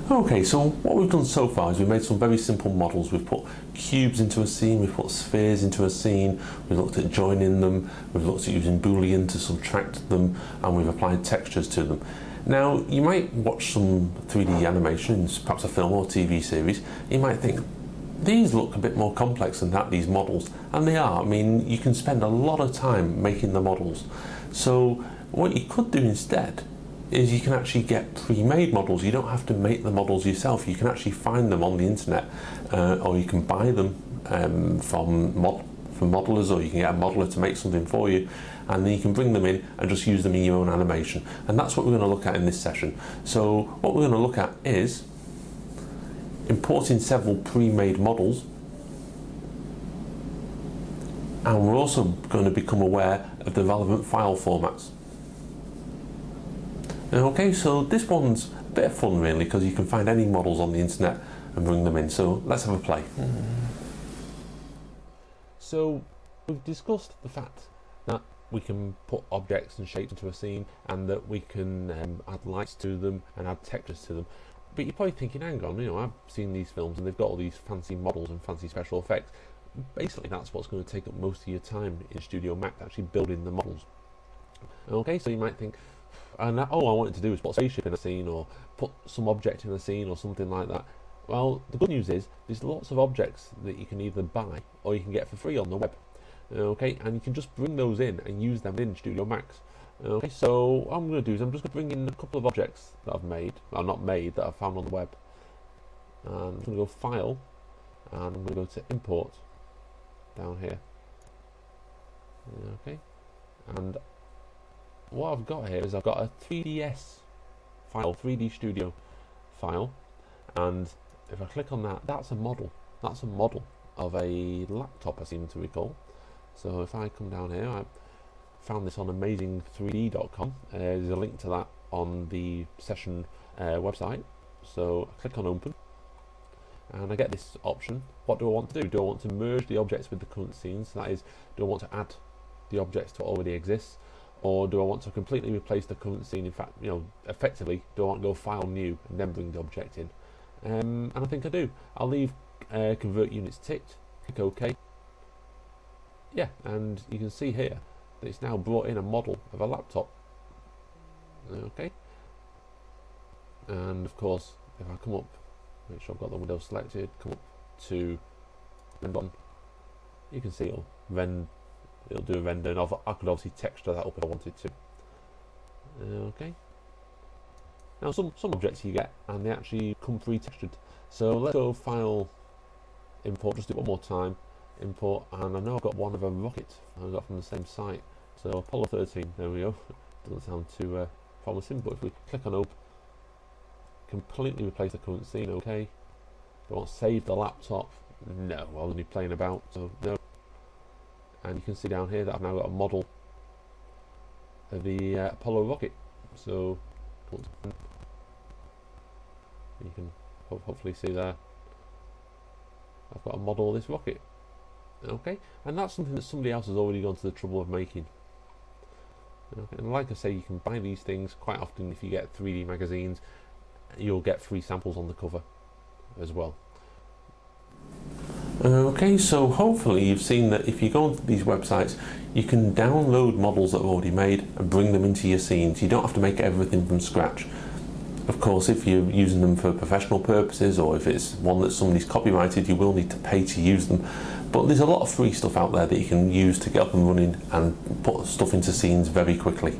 Okay, so what we've done so far is we've made some very simple models. We've put cubes into a scene, we've put spheres into a scene, we've looked at joining them, we've looked at using Boolean to subtract them, and we've applied textures to them. Now, you might watch some 3D animations, perhaps a film or TV series. You might think, these look a bit more complex than that, these models, and they are. I mean, you can spend a lot of time making the models. So what you could do instead is you can actually get pre-made models. You don't have to make the models yourself. You can actually find them on the internet, or you can buy them from modelers, or you can get a modeler to make something for you, and then you can bring them in and just use them in your own animation. And that's what we're going to look at in this session. So what we're going to look at is importing several pre-made models, and we're also going to become aware of the relevant file formats. Okay, so this one's a bit of fun really, because you can find any models on the internet and bring them in. So let's have a play. So we've discussed the fact that we can put objects and shapes into a scene, and that we can add lights to them and add textures to them. But you're probably thinking, hang on, you know, I've seen these films and they've got all these fancy models and fancy special effects. Basically, that's what's going to take up most of your time in Studio Mac, actually building the models. Okay, so you might think, and all I wanted to do is put a spaceship in a scene, or put some object in a scene, or something like that. Well, the good news is there's lots of objects that you can either buy or you can get for free on the web. Okay, and you can just bring those in and use them in Studio Max. Okay, so what I'm going to do is I'm just going to bring in a couple of objects that I've made, or not made, that I've found on the web. And I'm going to go File, and I'm going to go to Import down here. Okay, and what I've got here is I've got a 3ds file, 3D Studio file, and if I click on that, that's a model. That's a model of a laptop, I seem to recall. So if I come down here, I found this on amazing3d.com. There's a link to that on the session website. So I click on Open, and I get this option. What do I want to do? Do I want to merge the objects with the current scenes? That is, do I want to add the objects to what already exists? Or do I want to completely replace the current scene? In fact, you know, effectively, do I want to go File New and then bring the object in? And I think I do. I'll leave Convert Units ticked, click OK. Yeah, and you can see here that it's now brought in a model of a laptop. Okay. And of course, if I come up, make sure I've got the window selected, come up to render button, you can see it'll do a render, and I could obviously texture that up if I wanted to. Okay. Now some objects you get, and they actually come pre-textured. So let's go File, Import, just do it one more time, Import, and I know I've got one of a rocket I got from the same site. So Apollo 13, there we go. Doesn't sound too promising, but if we click on Open, completely replace the current scene, okay. Do I want to save the laptop? No, I'll only playing about, so no. And you can see down here that I've now got a model of the Apollo rocket. So you can hopefully see there I've got a model of this rocket. Okay, and that's something that somebody else has already gone to the trouble of making. Okay. And like I say, you can buy these things quite often. If you get 3D magazines, you'll get free samples on the cover as well. Okay, so hopefully you've seen that if you go onto these websites, you can download models that are already made and bring them into your scenes. You don't have to make everything from scratch. Of course, if you're using them for professional purposes, or if it's one that somebody's copyrighted, you will need to pay to use them. But there's a lot of free stuff out there that you can use to get up and running and put stuff into scenes very quickly.